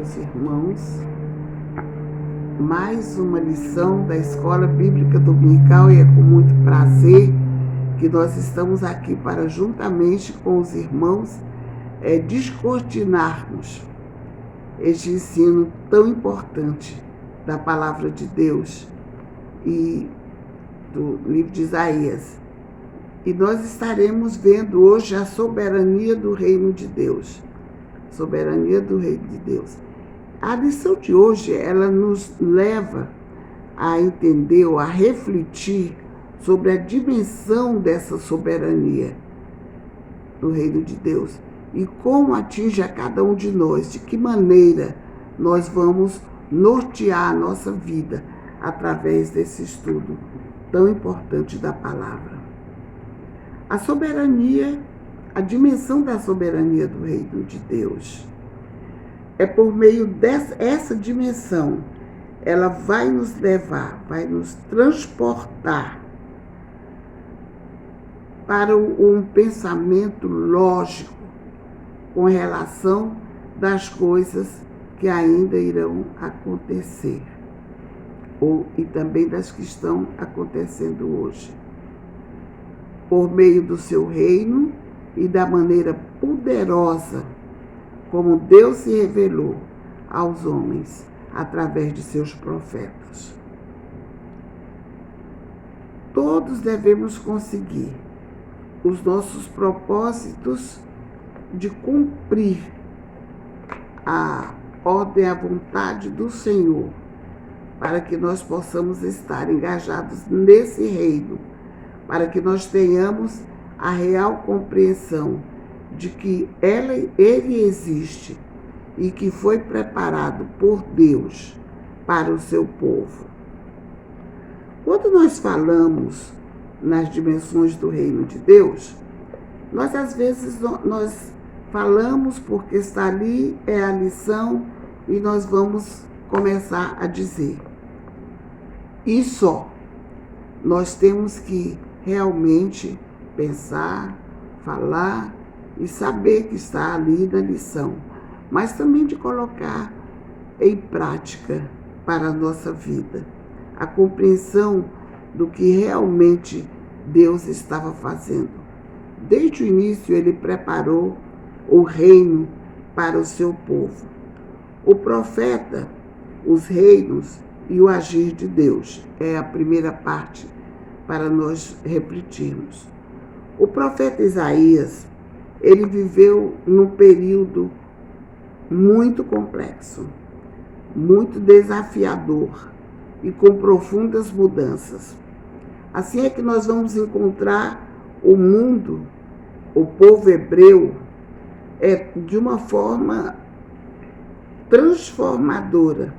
meus irmãos. Mais uma lição da Escola Bíblica Dominical e é com muito prazer que nós estamos aqui para, juntamente com os irmãos, descortinarmos este ensino tão importante da Palavra de Deus e do livro de Isaías. E nós estaremos vendo hoje a soberania do reino de Deus. Soberania do reino de Deus. A lição de hoje, ela nos leva a entender ou a refletir sobre a dimensão dessa soberania do reino de Deus e como atinge a cada um de nós, de que maneira nós vamos nortear a nossa vida através desse estudo tão importante da palavra. A soberania, a dimensão da soberania do reino de Deus. É por meio dessa dimensão, ela vai nos levar, vai nos transportar para um pensamento lógico com relação das coisas que ainda irão acontecer, e também das que estão acontecendo hoje. Por meio do seu reino e da maneira poderosa como Deus se revelou aos homens através de seus profetas. Todos devemos conseguir os nossos propósitos de cumprir a ordem, a vontade do Senhor, para que nós possamos estar engajados nesse reino, para que nós tenhamos a real compreensão de que ele existe e que foi preparado por Deus para o seu povo. Quando nós falamos nas dimensões do reino de Deus, nós às vezes nós falamos porque está ali, é a lição, e nós vamos começar a dizer. E só. Nós temos que realmente pensar, falar e saber que está ali na lição, mas também de colocar em prática para a nossa vida a compreensão do que realmente Deus estava fazendo. Desde o início, ele preparou o reino para o seu povo. O profeta, os reinos e o agir de Deus é a primeira parte para nós refletirmos. O profeta Isaías, ele viveu num período muito complexo, muito desafiador e com profundas mudanças. Assim é que nós vamos encontrar o mundo, o povo hebreu, de uma forma transformadora,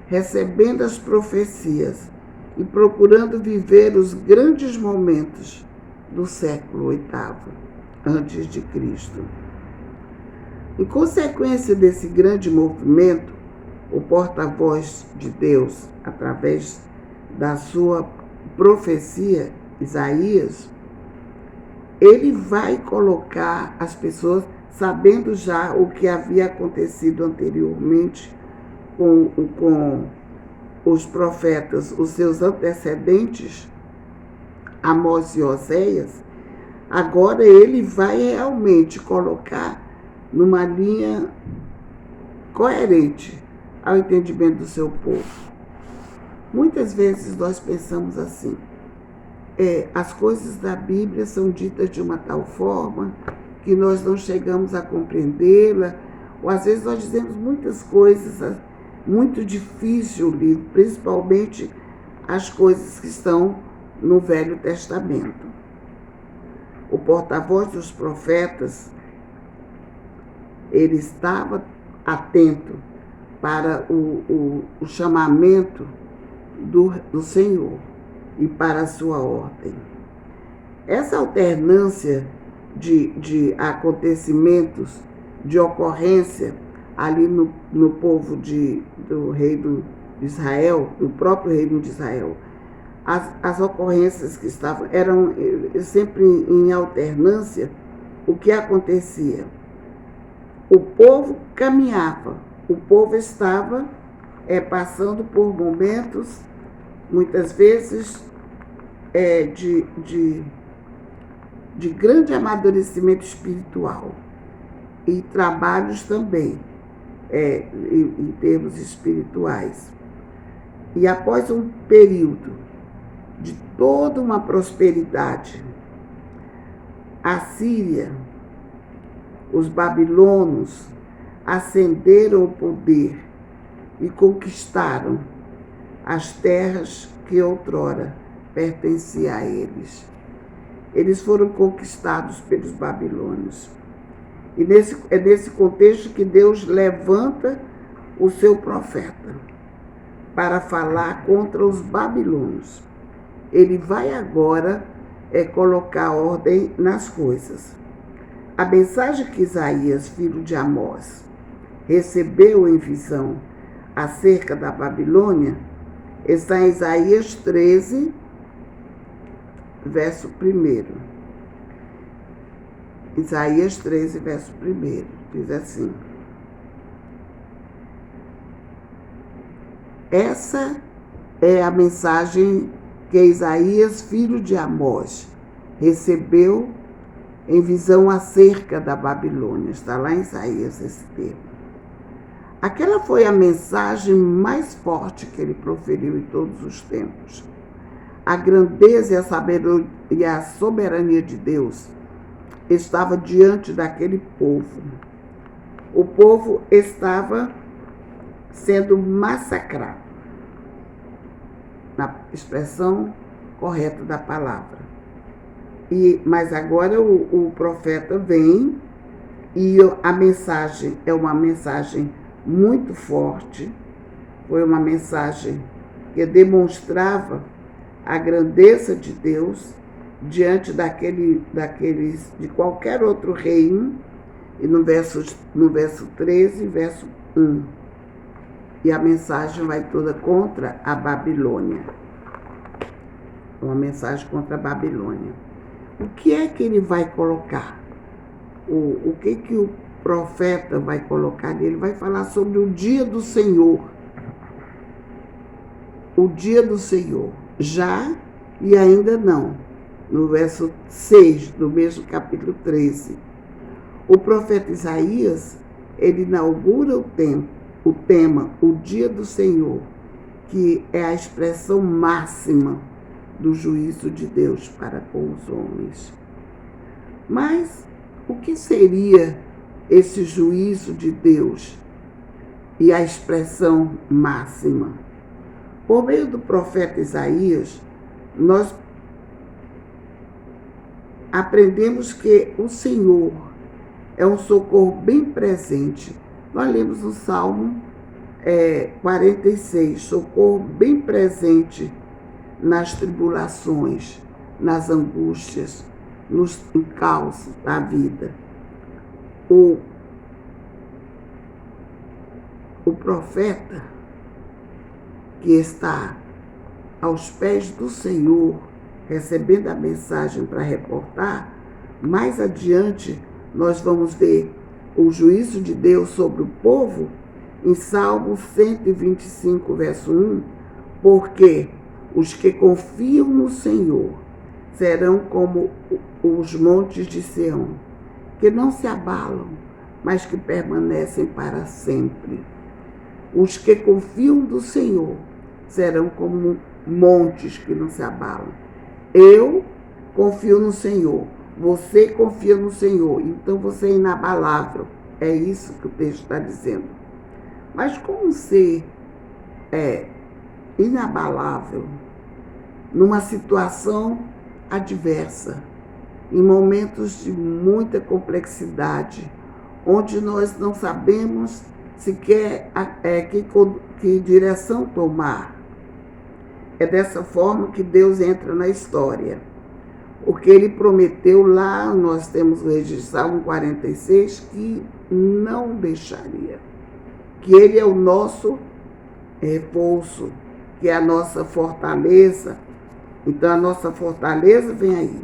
recebendo as profecias e procurando viver os grandes momentos do século VIII antes de Cristo. Em consequência desse grande movimento, o porta-voz de Deus, através da sua profecia, Isaías, ele vai colocar as pessoas, sabendo já o que havia acontecido anteriormente com os profetas, os seus antecedentes, Amós e Oséias. Agora ele vai realmente colocar numa linha coerente ao entendimento do seu povo. Muitas vezes nós pensamos assim, as coisas da Bíblia são ditas de uma tal forma que nós não chegamos a compreendê-la, ou às vezes nós dizemos muitas coisas muito difíceis o livro, principalmente as coisas que estão no Velho Testamento. O porta-voz dos profetas, ele estava atento para o chamamento do Senhor e para a sua ordem. Essa alternância de acontecimentos, de ocorrência ali no povo do reino de Israel, do próprio reino de Israel, as ocorrências que eram sempre em alternância. O que acontecia? O povo caminhava o povo estava passando por momentos, muitas vezes, de grande amadurecimento espiritual e trabalhos também, em termos espirituais. E após um período de toda uma prosperidade, a Síria, os babilônios, ascenderam o poder e conquistaram as terras que outrora pertenciam a eles. Eles foram conquistados pelos babilônios. E é nesse contexto que Deus levanta o seu profeta para falar contra os babilônios. Ele vai agora colocar ordem nas coisas. A mensagem que Isaías, filho de Amós, recebeu em visão acerca da Babilônia está em Isaías 13, verso 1. Isaías 13, verso 1, diz assim: essa é a mensagem que Isaías, filho de Amós, recebeu em visão acerca da Babilônia. Está lá em Isaías esse termo. Aquela foi a mensagem mais forte que ele proferiu em todos os tempos. A grandeza e a soberania de Deus estava diante daquele povo. O povo estava sendo massacrado, na expressão correta da palavra. Mas agora o profeta vem e a mensagem é uma mensagem muito forte, foi uma mensagem que demonstrava a grandeza de Deus diante de qualquer outro reino, e no verso 13, verso 1. E a mensagem vai toda contra a Babilônia. Uma mensagem contra a Babilônia. O que é que ele vai colocar? O que o profeta vai colocar nele? Ele vai falar sobre o dia do Senhor. O dia do Senhor. Já e ainda não. No verso 6 do mesmo capítulo 13. O profeta Isaías, ele inaugura o tema, o dia do Senhor, que é a expressão máxima do juízo de Deus para com os homens. Mas o que seria esse juízo de Deus e a expressão máxima? Por meio do profeta Isaías, nós aprendemos que o Senhor é um socorro bem presente. Nós lemos no Salmo 46, socorro bem presente nas tribulações, nas angústias, nos encalços da vida. O profeta que está aos pés do Senhor, recebendo a mensagem para reportar, mais adiante nós vamos ver o juízo de Deus sobre o povo em Salmo 125, verso 1, porque os que confiam no Senhor serão como os montes de Sião, que não se abalam, mas que permanecem para sempre. Os que confiam no Senhor serão como montes que não se abalam. Eu confio no Senhor, você confia no Senhor, então você é inabalável. É isso que o texto está dizendo. Mas como ser inabalável numa situação adversa, em momentos de muita complexidade, onde nós não sabemos sequer que direção tomar? É dessa forma que Deus entra na história. Porque ele prometeu lá, nós temos o registro, Salmo 46, que não deixaria. Que ele é o nosso reforço, que é a nossa fortaleza. Então a nossa fortaleza vem aí.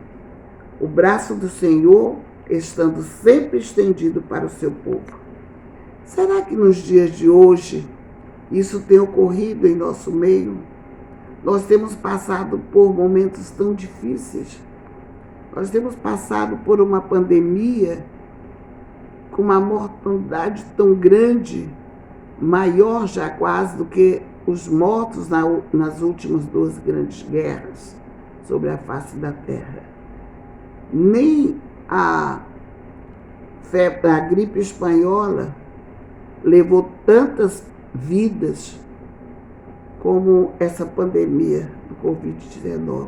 O braço do Senhor estando sempre estendido para o seu povo. Será que nos dias de hoje isso tem ocorrido em nosso meio? Nós temos passado por momentos tão difíceis. Nós temos passado por uma pandemia com uma mortalidade tão grande, maior já quase do que os mortos nas últimas 2 grandes guerras sobre a face da Terra. Nem a gripe espanhola levou tantas vidas como essa pandemia do Covid-19.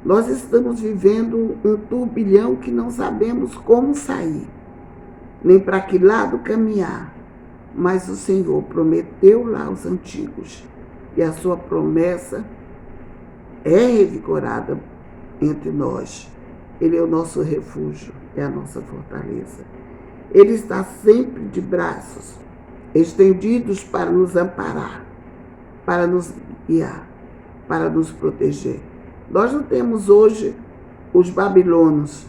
Nós estamos vivendo um turbilhão que não sabemos como sair, nem para que lado caminhar. Mas o Senhor prometeu lá aos antigos, e a sua promessa é revigorada entre nós. Ele é o nosso refúgio, é a nossa fortaleza. Ele está sempre de braços estendidos para nos amparar, para nos guiar, para nos proteger. Nós não temos hoje os babilônios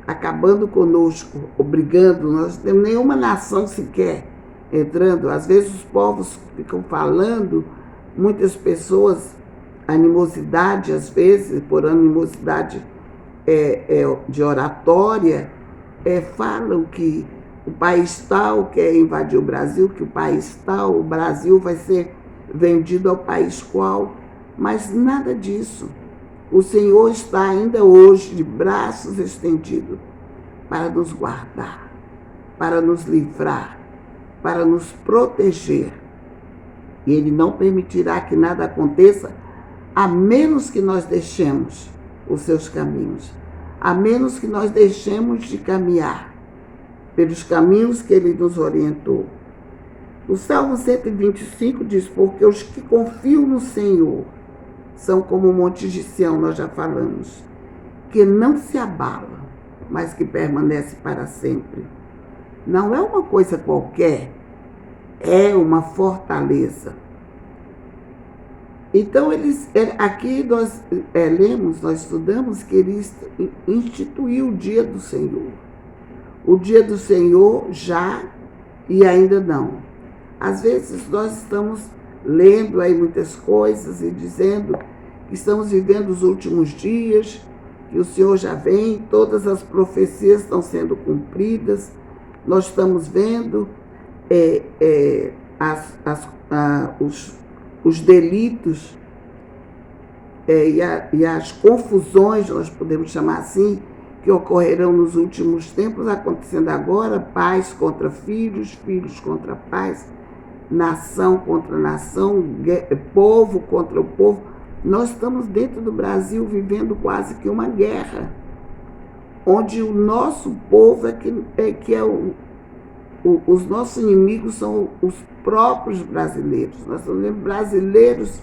acabando conosco, obrigando, nós não temos nenhuma nação sequer entrando. Às vezes os povos ficam falando, muitas pessoas, animosidade, às vezes, por animosidade de oratória, falam que o país tal quer invadir o Brasil, que o país tal, o Brasil vai ser vendido ao país qual, mas nada disso. O Senhor está ainda hoje de braços estendidos para nos guardar, para nos livrar, para nos proteger. E Ele não permitirá que nada aconteça, a menos que nós deixemos os seus caminhos, a menos que nós deixemos de caminhar pelos caminhos que Ele nos orientou. O Salmo 125 diz: porque os que confiam no Senhor são como o monte de Sião, nós já falamos, que não se abala, mas que permanece para sempre. Não é uma coisa qualquer, é uma fortaleza. Então, aqui nós lemos, nós estudamos que Ele instituiu o dia do Senhor. O dia do Senhor já e ainda não. Às vezes nós estamos lendo aí muitas coisas e dizendo que estamos vivendo os últimos dias, que o Senhor já vem, todas as profecias estão sendo cumpridas. Nós estamos vendo os delitos e as confusões, nós podemos chamar assim, que ocorrerão nos últimos tempos, acontecendo agora, pais contra filhos, filhos contra pais, nação contra nação, povo contra o povo. Nós estamos dentro do Brasil vivendo quase que uma guerra, onde o nosso povo os nossos inimigos são os próprios brasileiros. Nós estamos vendo brasileiros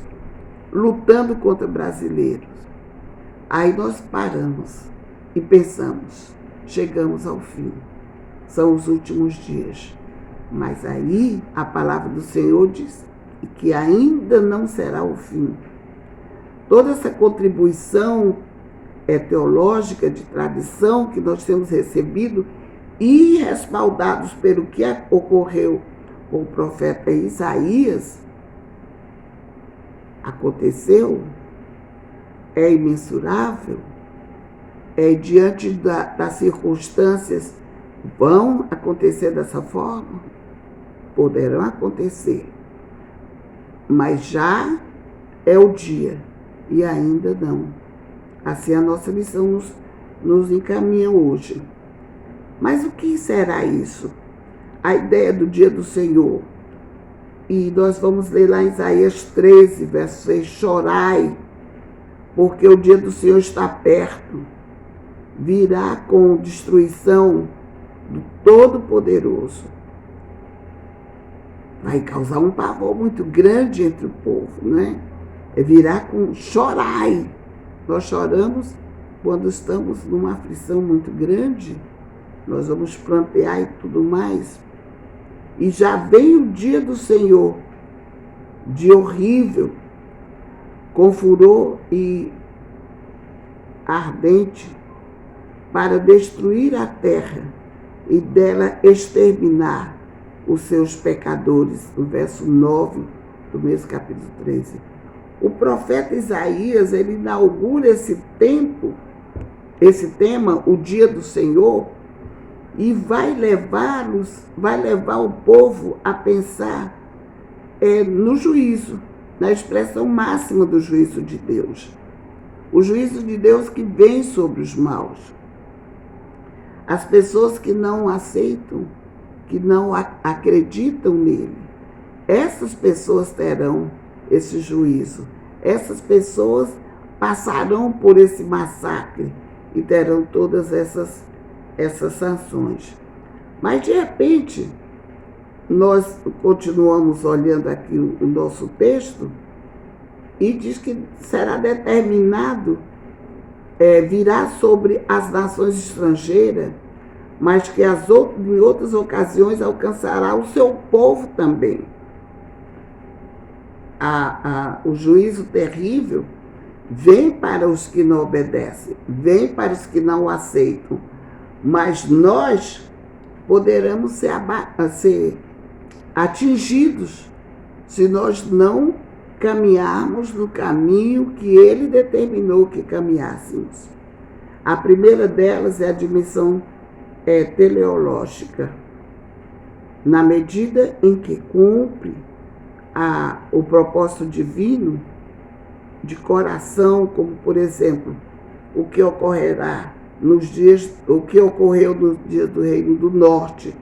lutando contra brasileiros. Aí nós paramos e pensamos, chegamos ao fim, são os últimos dias. Mas aí a palavra do Senhor diz que ainda não será o fim. Toda essa contribuição teológica, de tradição que nós temos recebido e respaldados pelo que ocorreu com o profeta Isaías, aconteceu, é imensurável, diante das circunstâncias, vão acontecer dessa forma? Poderão acontecer, mas já é o dia e ainda não. Assim a nossa lição nos encaminha hoje. Mas o que será isso? A ideia do dia do Senhor. E nós vamos ler lá em Isaías 13, verso 6, chorai, porque o dia do Senhor está perto, virá com destruição do Todo-Poderoso. Vai causar um pavor muito grande entre o povo, não é? Virá com chorai. Nós choramos quando estamos numa aflição muito grande, nós vamos plantear e tudo mais. E já vem o dia do Senhor, dia horrível, com furor e ardente, para destruir a terra e dela exterminar os seus pecadores, no verso 9 do mesmo capítulo 13. O profeta Isaías, ele inaugura esse tema, o dia do Senhor, e vai levar o povo a pensar no juízo, na expressão máxima do juízo de Deus. O juízo de Deus que vem sobre os maus. As pessoas que não aceitam, que não acreditam nele, essas pessoas terão esse juízo. Essas pessoas passarão por esse massacre e terão todas essas sanções. Mas, de repente, nós continuamos olhando aqui o nosso texto e diz que será determinado, virá sobre as nações estrangeiras, mas que em outras ocasiões alcançará o seu povo também. O juízo terrível vem para os que não obedecem, vem para os que não aceitam, mas nós poderemos ser atingidos se nós não caminharmos no caminho que ele determinou que caminhássemos. A primeira delas é a dimensão teleológica, na medida em que cumpre o propósito divino de coração, como, por exemplo, o que ocorreu nos dias do Reino do Norte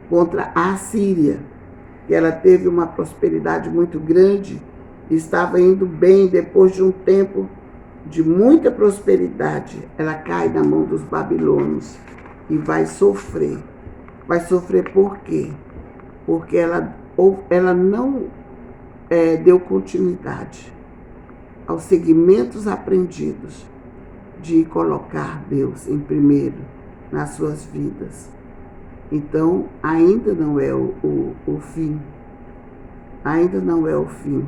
contra a Assíria, que ela teve uma prosperidade muito grande, estava indo bem. Depois de um tempo de muita prosperidade, ela cai na mão dos babilônios e vai sofrer. Vai sofrer por quê? Porque ela não deu continuidade aos segmentos aprendidos de colocar Deus em primeiro nas suas vidas. Então, ainda não é o fim. Ainda não é o fim.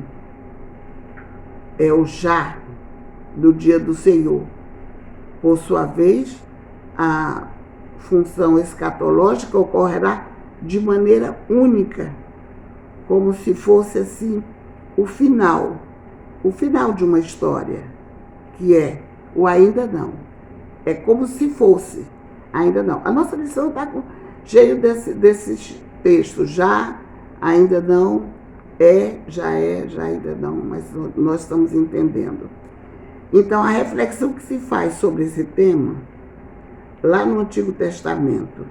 É o já do dia do Senhor. Por sua vez, a função escatológica ocorrerá de maneira única, como se fosse assim o final de uma história, que é o ainda não. É como se fosse ainda não. A nossa lição está cheio desses textos. Já, ainda não, já ainda não, mas nós estamos entendendo. Então, a reflexão que se faz sobre esse tema, lá no Antigo Testamento,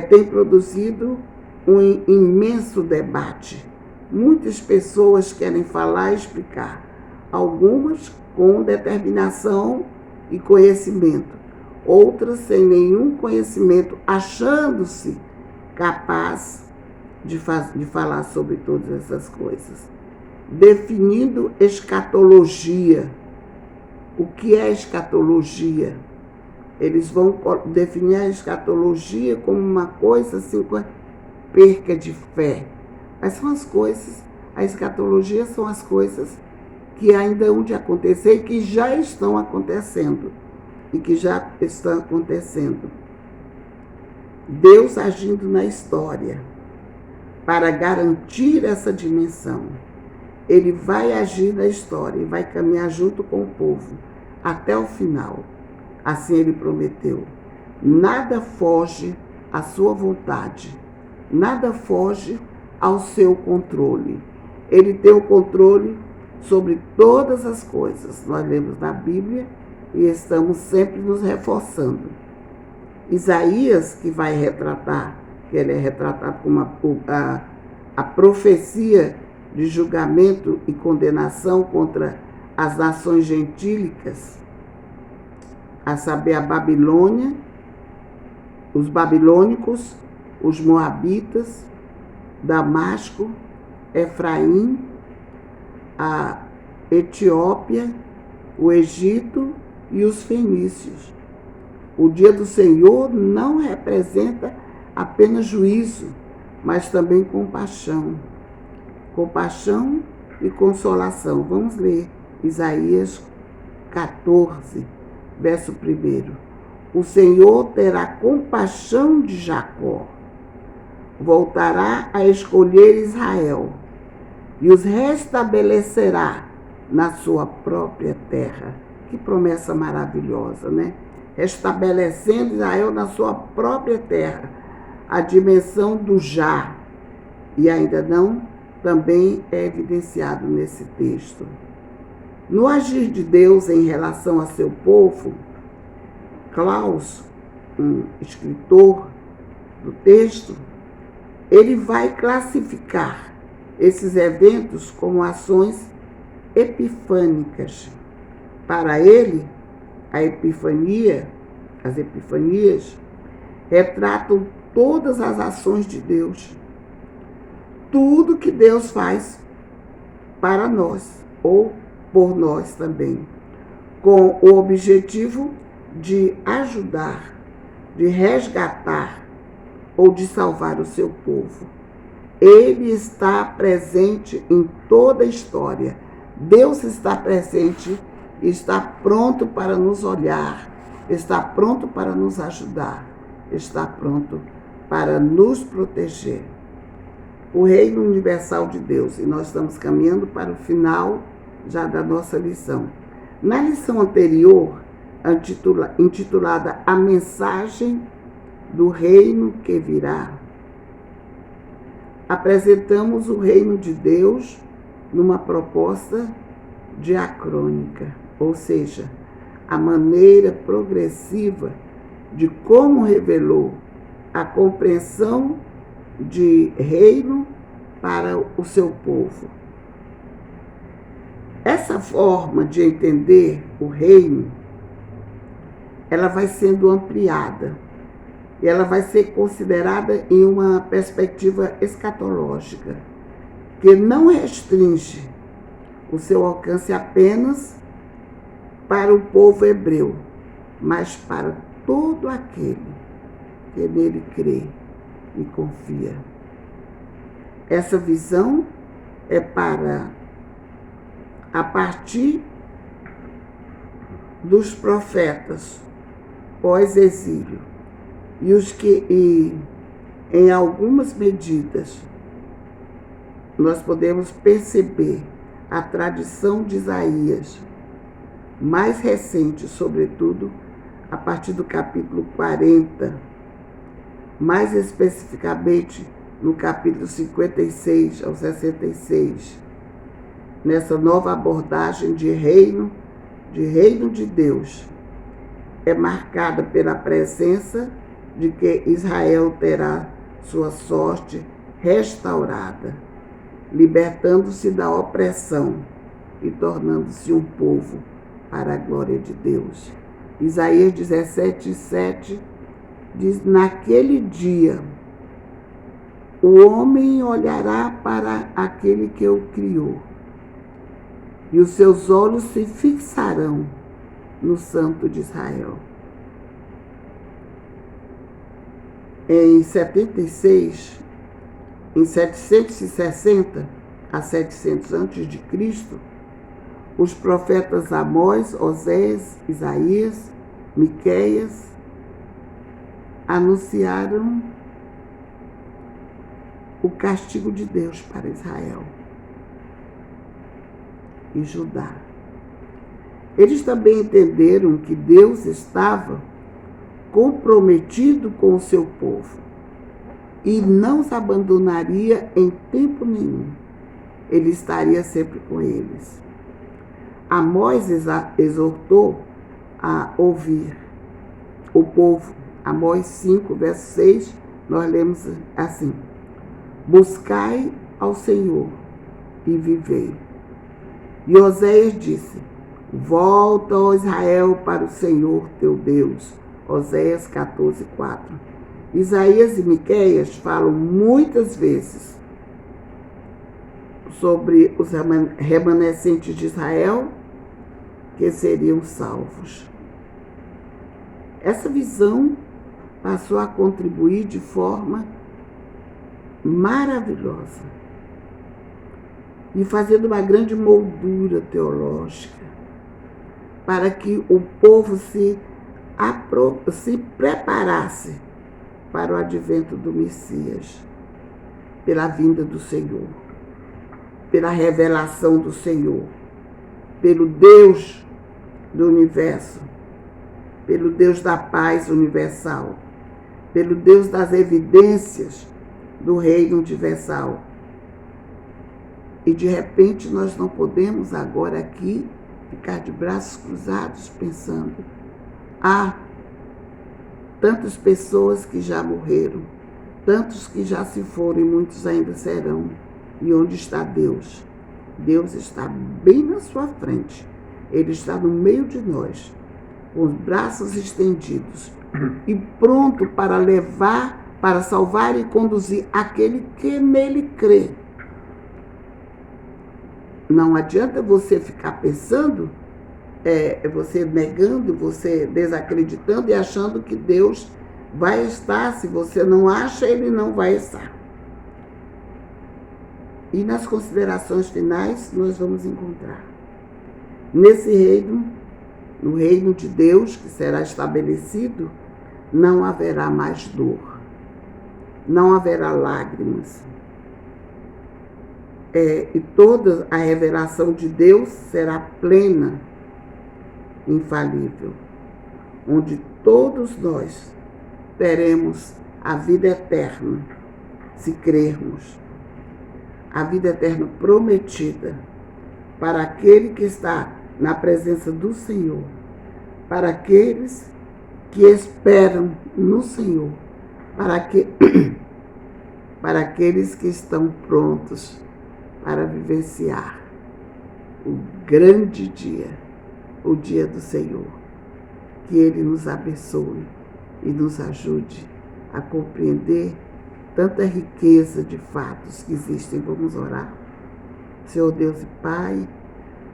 tem produzido um imenso debate. Muitas pessoas querem falar e explicar, algumas com determinação e conhecimento, outras sem nenhum conhecimento, achando-se capaz de falar sobre todas essas coisas. Definindo escatologia. O que é escatologia? Eles vão definir a escatologia como uma coisa assim, perca de fé. Mas são as coisas, a escatologia são as coisas que ainda hão de acontecer e que já estão acontecendo. Deus agindo na história para garantir essa dimensão. Ele vai agir na história e vai caminhar junto com o povo até o final. Assim ele prometeu. Nada foge à sua vontade, nada foge ao seu controle. Ele tem o controle sobre todas as coisas. Nós lemos na Bíblia e estamos sempre nos reforçando. Isaías, que vai retratar, que ele é retratado como a profecia de julgamento e condenação contra as nações gentílicas, a saber, a Babilônia, os babilônicos, os moabitas, Damasco, Efraim, a Etiópia, o Egito e os fenícios. O dia do Senhor não representa apenas juízo, mas também compaixão. Compaixão e consolação. Vamos ler Isaías 14, verso 1. O Senhor terá compaixão de Jacó, voltará a escolher Israel e os restabelecerá na sua própria terra. Que promessa maravilhosa, né? Restabelecendo Israel na sua própria terra. A dimensão do já, e ainda não, também é evidenciado nesse texto. No agir de Deus em relação a seu povo, Klaus, um escritor do texto, ele vai classificar esses eventos como ações epifânicas. Para ele, a epifania, as epifanias, retratam todas as ações de Deus. Tudo que Deus faz para nós, ou por nós também, com o objetivo de ajudar, de resgatar ou de salvar o seu povo. Ele está presente em toda a história. Deus está presente e está pronto para nos olhar, está pronto para nos ajudar, está pronto para nos proteger. O reino universal de Deus, e nós estamos caminhando para o final já da nossa lição. Na lição anterior, intitulada A Mensagem do Reino que Virá, apresentamos o reino de Deus numa proposta diacrônica, ou seja, a maneira progressiva de como revelou a compreensão de reino para o seu povo. Essa forma de entender o reino, ela vai sendo ampliada e ela vai ser considerada em uma perspectiva escatológica, que não restringe o seu alcance apenas para o povo hebreu, mas para todo aquele que nele crê e confia. Essa visão é para, a partir dos profetas pós-exílio, e os que, em algumas medidas, nós podemos perceber a tradição de Isaías, mais recente, sobretudo, a partir do capítulo 40, mais especificamente no capítulo 56 ao 66, nessa nova abordagem de reino de Deus, é marcada pela presença de que Israel terá sua sorte restaurada, libertando-se da opressão e tornando-se um povo para a glória de Deus. Isaías 17:7 diz: naquele dia, o homem olhará para aquele que o criou, e os seus olhos se fixarão no Santo de Israel. Em 76, em 760 a 700 a.C., os profetas Amós, Oséias, Isaías, Miqueias anunciaram o castigo de Deus para Israel e Judá. Eles também entenderam que Deus estava comprometido com o seu povo e não os abandonaria em tempo nenhum. Ele estaria sempre com eles. Amós exortou a ouvir o povo. Amós 5, verso 6, nós lemos assim: buscai ao Senhor e vivei. E Oséias disse: volta, ó Israel, para o Senhor teu Deus. Oséias 14:4. Isaías e Miqueias falam muitas vezes sobre os remanescentes de Israel que seriam salvos. Essa visão passou a contribuir de forma maravilhosa e fazendo uma grande moldura teológica para que o povo se preparasse para o advento do Messias. pela vinda do Senhor, pela revelação do Senhor, pelo Deus do universo, pelo Deus da paz universal, pelo Deus das evidências do reino universal. E de repente nós não podemos agora aqui ficar de braços cruzados pensando: há tantas pessoas que já morreram, tantos que já se foram e muitos ainda serão. E onde está Deus? Deus está bem na sua frente. Ele está no meio de nós, com os braços estendidos e pronto para levar, para salvar e conduzir aquele que nele crê. Não adianta você ficar pensando, você negando, você desacreditando e achando que Deus vai estar. Se você não acha, ele não vai estar. E nas considerações finais, nós vamos encontrar. Nesse reino, no reino de Deus, que será estabelecido, não haverá mais dor, não haverá lágrimas. E toda a revelação de Deus será plena, infalível, onde todos nós teremos a vida eterna, se crermos, a vida eterna prometida para aquele que está na presença do Senhor, para aqueles que esperam no Senhor, para aqueles que estão prontos para vivenciar o grande dia, o dia do Senhor. Que Ele nos abençoe e nos ajude a compreender tanta riqueza de fatos que existem. Vamos orar. Senhor Deus e Pai,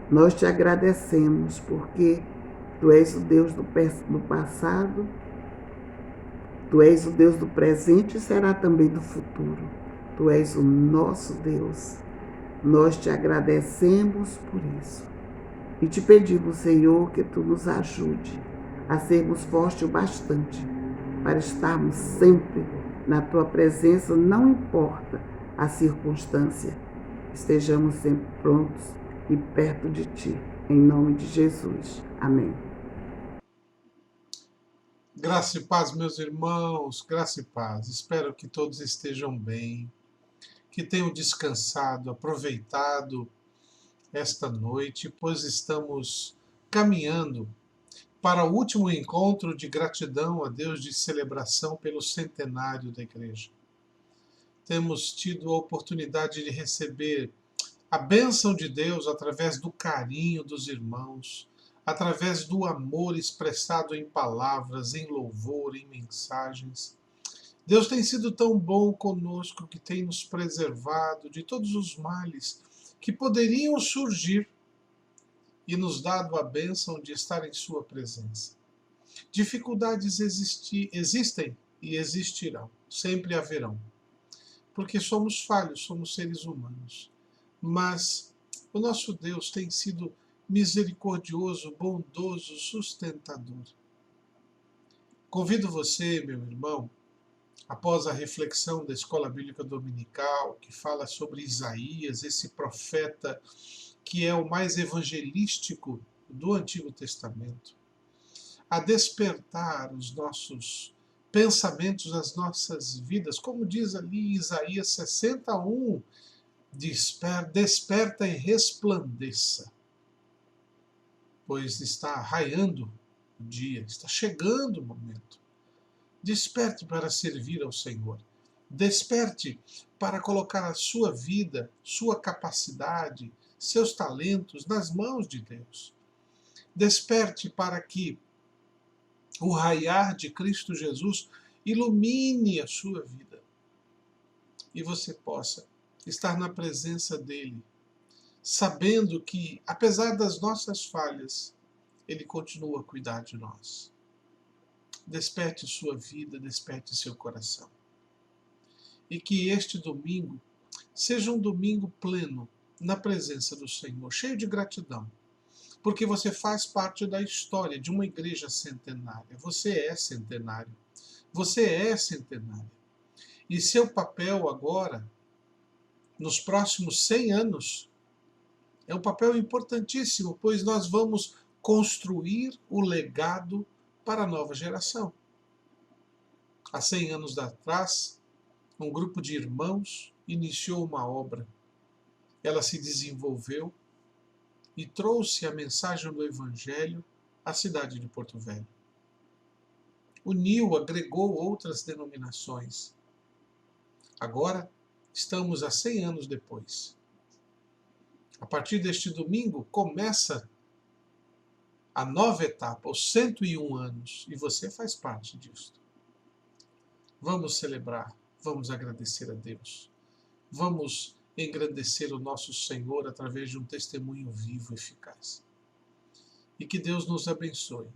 nós te agradecemos porque Tu és o Deus do passado, Tu és o Deus do presente e será também do futuro. Tu és o nosso Deus. Nós te agradecemos por isso. E te pedimos, Senhor, que Tu nos ajude a sermos fortes o bastante para estarmos sempre na Tua presença, não importa a circunstância. Estejamos sempre prontos e perto de Ti. Em nome de Jesus. Amém. Graça e paz, meus irmãos, graça e paz. Espero que todos estejam bem, que tenham descansado, aproveitado esta noite, pois estamos caminhando para o último encontro de gratidão a Deus, de celebração pelo centenário da Igreja. Temos tido a oportunidade de receber a bênção de Deus através do carinho dos irmãos, através do amor expressado em palavras, em louvor, em mensagens. Deus tem sido tão bom conosco que tem nos preservado de todos os males que poderiam surgir e nos dado a bênção de estar em sua presença. Dificuldades existem e existirão, sempre haverão, porque somos falhos, somos seres humanos. Mas o nosso Deus tem sido misericordioso, bondoso, sustentador. Convido você, meu irmão, após a reflexão da Escola Bíblica Dominical, que fala sobre Isaías, esse profeta que é o mais evangelístico do Antigo Testamento, a despertar os nossos pensamentos, as nossas vidas, como diz ali Isaías 61, desperta e resplandeça, pois está raiando o dia, está chegando o momento. Desperte para servir ao Senhor. Desperte para colocar a sua vida, sua capacidade, seus talentos nas mãos de Deus. Desperte para que o raiar de Cristo Jesus ilumine a sua vida e você possa estar na presença dele, sabendo que, apesar das nossas falhas, ele continua a cuidar de nós. Desperte sua vida, desperte seu coração. E que este domingo seja um domingo pleno na presença do Senhor, cheio de gratidão, porque você faz parte da história de uma igreja centenária. Você é centenário. Você é centenário. E seu papel agora nos próximos 100 anos, é um papel importantíssimo, pois nós vamos construir o legado para a nova geração. Há 100 anos atrás, um grupo de irmãos iniciou uma obra. Ela se desenvolveu e trouxe a mensagem do Evangelho à cidade de Porto Velho. Uniu, agregou outras denominações. Agora, estamos a 100 anos depois. A partir deste domingo, começa a nova etapa, os 101 anos, e você faz parte disso. Vamos celebrar, vamos agradecer a Deus. Vamos engrandecer o nosso Senhor através de um testemunho vivo e eficaz. E que Deus nos abençoe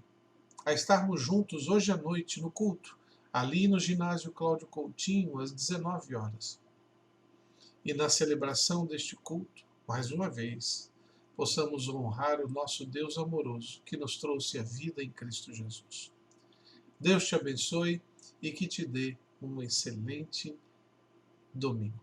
a estarmos juntos hoje à noite no culto, ali no ginásio Cláudio Coutinho, às 19 horas. E na celebração deste culto, mais uma vez, possamos honrar o nosso Deus amoroso que nos trouxe a vida em Cristo Jesus. Deus te abençoe e que te dê um excelente domingo.